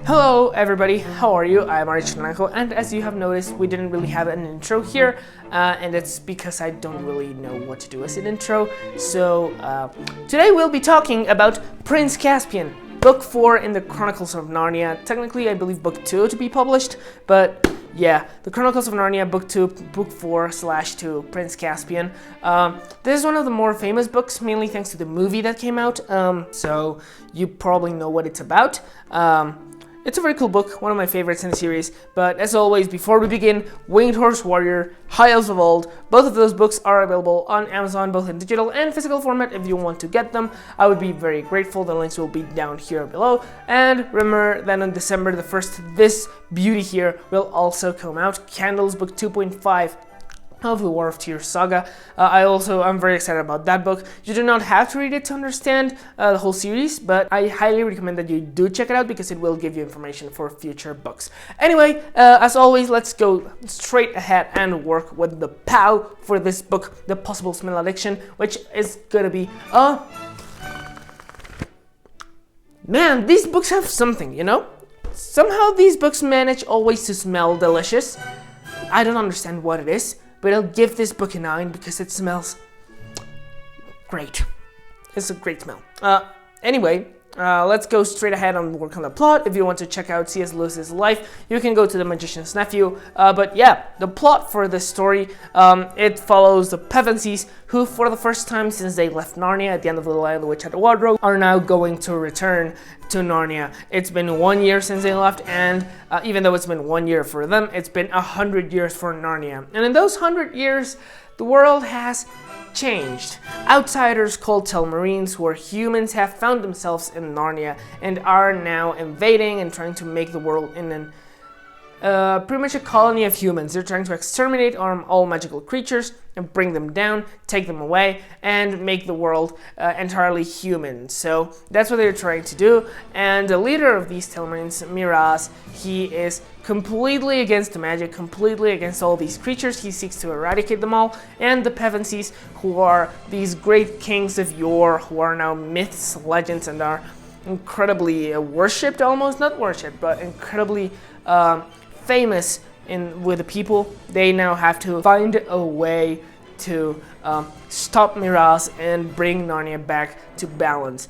Hello everybody, how are you? I'm ARTE, and as you have noticed, we didn't really have an intro here, and it's because I don't really know what to do as an intro. So today we'll be talking about Prince Caspian, book 4 in the Chronicles of Narnia. Technically I believe book 2 to be published, but yeah, the Chronicles of Narnia, book 2, book 4/2, Prince Caspian. This is one of the more famous books, mainly thanks to the movie that came out, so you probably know what it's about. It's a very cool book, one of my favorites in the series, but as always, before we begin, Winged Horse Warrior, High Elves of Old, both of those books are available on Amazon, both in digital and physical format. If you want to get them, I would be very grateful. The links will be down here below. And remember that on December the 1st, this beauty here will also come out, Candles, book 2.5. Of the War of Tears saga. I'm very excited about that book. You do not have to read it to understand the whole series, but I highly recommend that you do check it out because it will give you information for future books. Anyway, as always, let's go straight ahead and work with the P.A.O for this book, The Possible Smell Addiction, which is gonna be man, these books have something, you know? Somehow these books manage always to smell delicious. I don't understand what it is, but I'll give this book a 9 because it smells great. It's a great smell. Anyway, let's go straight ahead and work on the plot. If you want to check out C.S.Lewis's life, you can go to The Magician's Nephew. But yeah, the plot for this story, it follows the Pevensies, who for the first time since they left Narnia at the end of The Lion, the Witch, and the Wardrobe, are now going to return to Narnia. It's been 1 year since they left, and even though it's been 1 year for them, it's been 100 years for Narnia. And in those 100 years, the world has changed. Outsiders called Telmarines, who are humans, have found themselves in Narnia and are now invading and trying to make the world in an pretty much a colony of humans. They're trying to exterminate all magical creatures and bring them down, take them away, and make the world entirely human. So that's what they're trying to do. And the leader of these Telmarines, Miraz, he is completely against the magic, completely against all these creatures. He seeks to eradicate them all. And the Pevensies, who are these great kings of yore, who are now myths, legends, and are incredibly worshipped, almost not worshipped, but incredibly famous with the people. They now have to find a way to stop Miraz and bring Narnia back to balance.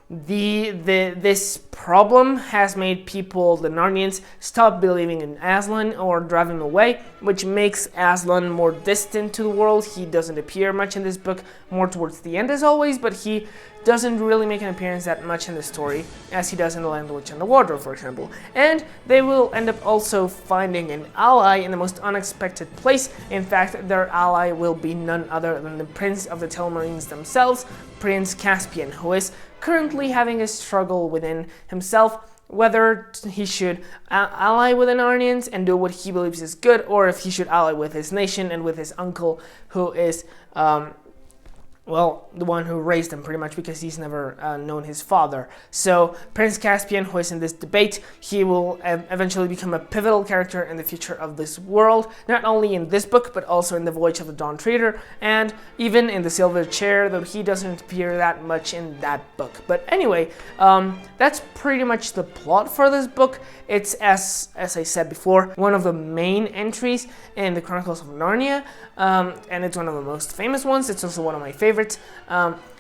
This problem has made people, the Narnians, stop believing in Aslan or drive him away, which makes Aslan more distant to the world. He doesn't appear much in this book, more towards the end as always, but he doesn't really make an appearance that much in the story, as he does in The Lion, the Witch, and the Wardrobe, for example. And they will end up also finding an ally in the most unexpected place. In fact, their ally will be none other than the Prince of the Telmarines themselves, Prince Caspian, who is currently having a struggle within himself, whether he should ally with the Narnians and do what he believes is good, or if he should ally with his nation and with his uncle, who is well, the one who raised him pretty much, because he's never known his father. So Prince Caspian, who is in this debate, he will eventually become a pivotal character in the future of this world, not only in this book, but also in The Voyage of the Dawn Treader, and even in The Silver Chair, though he doesn't appear that much in that book. But anyway, that's pretty much the plot for this book. It's, as I said before, one of the main entries in the Chronicles of Narnia, and it's one of the most famous ones. It's also one of my favorites.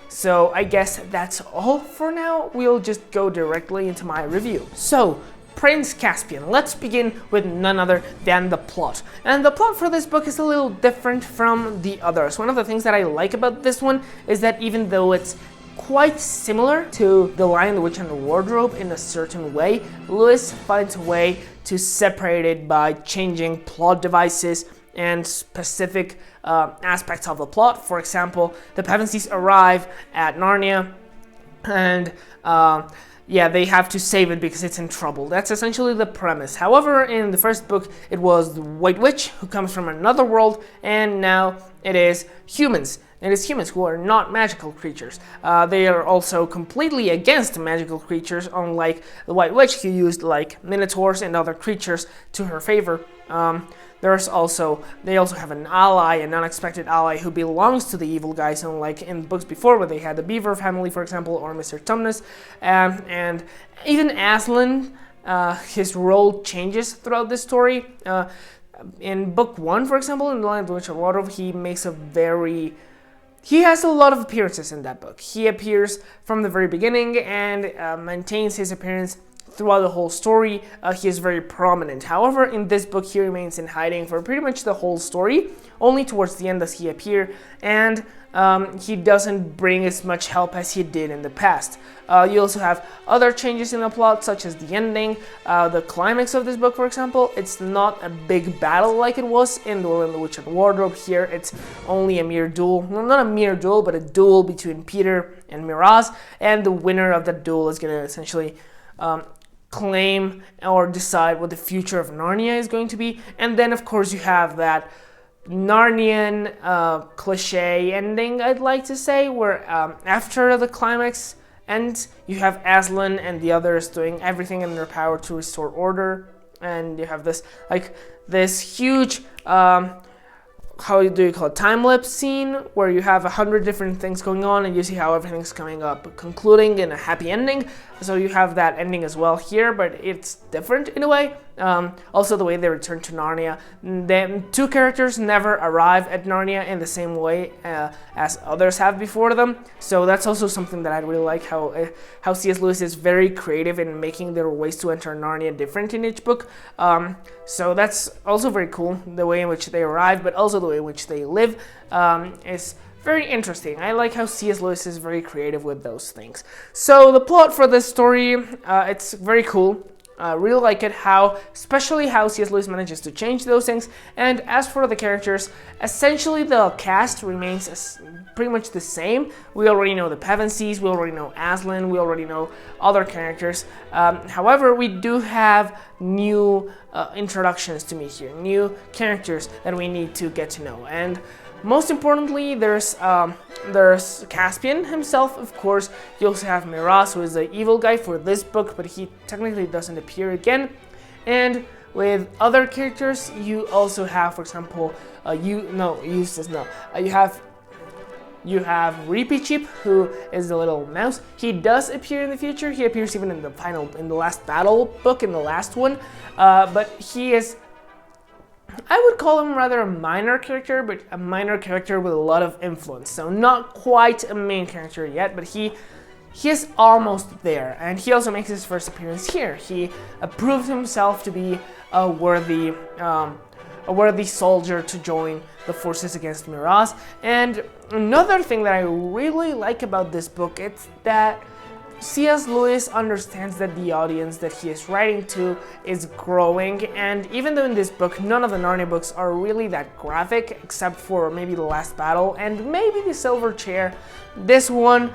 So I guess that's all for now. We'll just go directly into my review. So, Prince Caspian. Let's begin with none other than the plot. And the plot for this book is a little different from the others. One of the things that I like about this one is that even though it's quite similar to The Lion, the Witch, and the Wardrobe in a certain way, Lewis finds a way to separate it by changing plot devices and specific aspects of the plot. For example, the Pevensies arrive at Narnia and yeah, they have to save it because it's in trouble. That's essentially the premise. However, in the first book, it was the White Witch, who comes from another world, and now it is humans. It is humans who are not magical creatures. They are also completely against magical creatures, unlike the White Witch, who used like minotaurs and other creatures to her favor. They also have an ally, an unexpected ally who belongs to the evil guys, unlike in books before where they had the Beaver family, for example, or Mr. Tumnus, and even Aslan his role changes throughout the story. In book 1, for example, in The Lion, the Witch, and the Wardrobe, he has a lot of appearances in that book. He appears from the very beginning and maintains his appearance throughout the whole story. He is very prominent. However, in this book, he remains in hiding for pretty much the whole story. Only towards the end does he appear, and he doesn't bring as much help as he did in the past. You also have other changes in the plot, such as the ending. The climax of this book, for example, it's not a big battle like it was in The Lion, the Witch, and the Wardrobe. Here, it's only a mere duel. Well, not a mere duel, but a duel between Peter and Miraz, and the winner of that duel is going to essentially claim or decide what the future of Narnia is going to be. And then, of course, you have that Narnian cliche ending, I'd like to say, where after the climax ends, you have Aslan and the others doing everything in their power to restore order, and you have this huge how do you call it, time-lapse scene where you have 100 different things going on and you see how everything's coming up, concluding in a happy ending. So you have that ending as well here, but it's different in a way. Also the way they return to Narnia. The two characters never arrive at Narnia in the same way as others have before them. So that's also something that I really like, how C.S. Lewis is very creative in making their ways to enter Narnia different in each book. So that's also very cool, the way in which they arrive, but also the way in which they live is very interesting. I like how C.S. Lewis is very creative with those things. So the plot for this story, it's very cool. Really like it, especially how C.S. Lewis manages to change those things. And as for the characters, essentially the cast remains pretty much the same. We already know the Pevensies, we already know Aslan, we already know other characters. However, we do have new introductions to meet here, new characters that we need to get to know. And most importantly, there's Caspian himself, of course. You also have Miraz, who is the evil guy for this book, but he technically doesn't appear again. And with other characters, you also have, for example, you have Reepicheep, who is the little mouse. He does appear in the future. He appears even in the last battle book, in the last one. But he is, I would call him rather a minor character, but a minor character with a lot of influence. So not quite a main character yet, but he is almost there. And he also makes his first appearance here. He proves himself to be a worthy soldier to join the forces against Miraz. And another thing that I really like about this book, it's that C.S. Lewis understands that the audience that he is writing to is growing, and even though in this book none of the Narnia books are really that graphic, except for maybe The Last Battle and maybe The Silver Chair, this one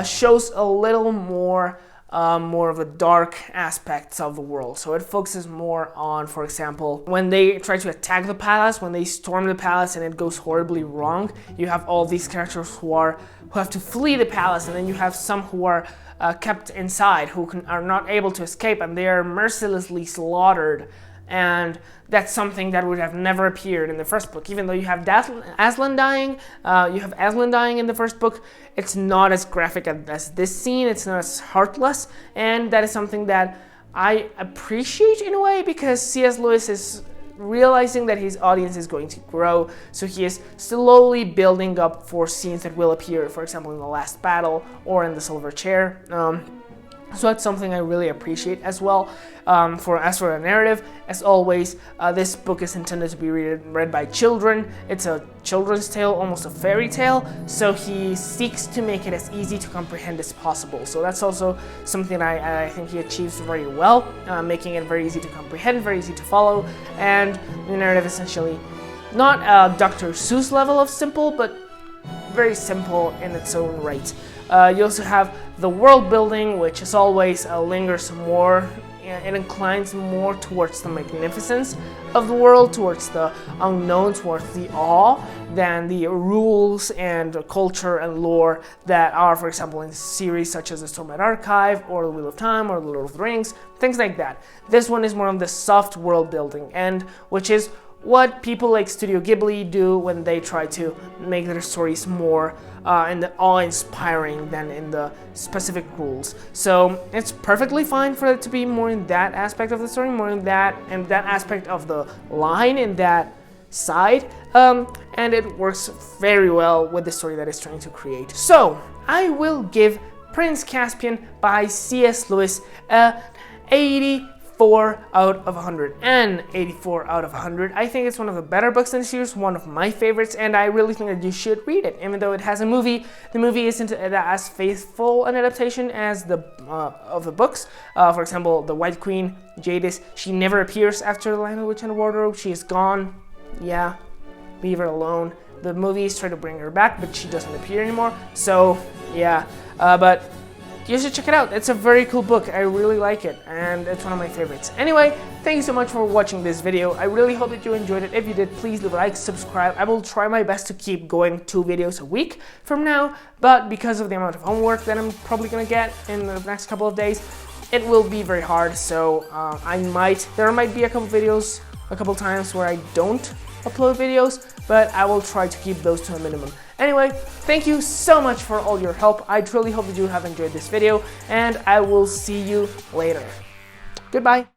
shows a little more of the dark aspects of the world. So it focuses more on, for example, when they try to attack the palace, when they storm the palace and it goes horribly wrong, you have all these characters who have to flee the palace, and then you have some who are kept inside, who are not able to escape, and they are mercilessly slaughtered. And that's something that would have never appeared in the first book. Even though you have Aslan dying, in the first book, it's not as graphic as this scene, it's not as heartless, and that is something that I appreciate in a way, because C.S. Lewis is realizing that his audience is going to grow, so he is slowly building up for scenes that will appear, for example, in The Last Battle or in The Silver Chair. So that's something I really appreciate as well. As for the narrative, as always, this book is intended to be read by children. It's a children's tale, almost a fairy tale, so he seeks to make it as easy to comprehend as possible. So that's also something I think he achieves very well, making it very easy to comprehend, very easy to follow, and the narrative essentially not a Dr. Seuss level of simple, but very simple in its own right. You also have the world building, which as always lingers more. It inclines more towards the magnificence of the world, towards the unknown, towards the awe, than the rules and culture and lore that are, for example, in series such as the Stormlight Archive, or The Wheel of Time, or The Lord of the Rings, things like that. This one is more of the soft world building, and which is what people like Studio Ghibli do when they try to make their stories more and awe-inspiring than in the specific rules. So it's perfectly fine for it to be more in that aspect of the story, more in that and that aspect of the line in that side, and it works very well with the story that it's trying to create. So I will give Prince Caspian by C.S. Lewis a 84 out of 100, and 84 out of 100. I think it's one of the better books in the series, one of my favorites, and I really think that you should read it. Even though it has a movie, the movie isn't as faithful an adaptation as the of the books. For example, the White Queen, Jadis, she never appears after The Lion, the Witch, and the Wardrobe. She is gone. Yeah, leave her alone. The movies try to bring her back, but she doesn't appear anymore. So yeah, but you should check it out. It's a very cool book. I really like it, and it's one of my favorites. Anyway, thank you so much for watching this video. I really hope that you enjoyed it. If you did, please leave a like, subscribe. I will try my best to keep going 2 videos a week from now, but because of the amount of homework that I'm probably gonna get in the next couple of days, it will be very hard. So there might be a couple times where I don't upload videos, but I will try to keep those to a minimum. Anyway, thank you so much for all your help. I truly hope that you have enjoyed this video, and I will see you later. Goodbye.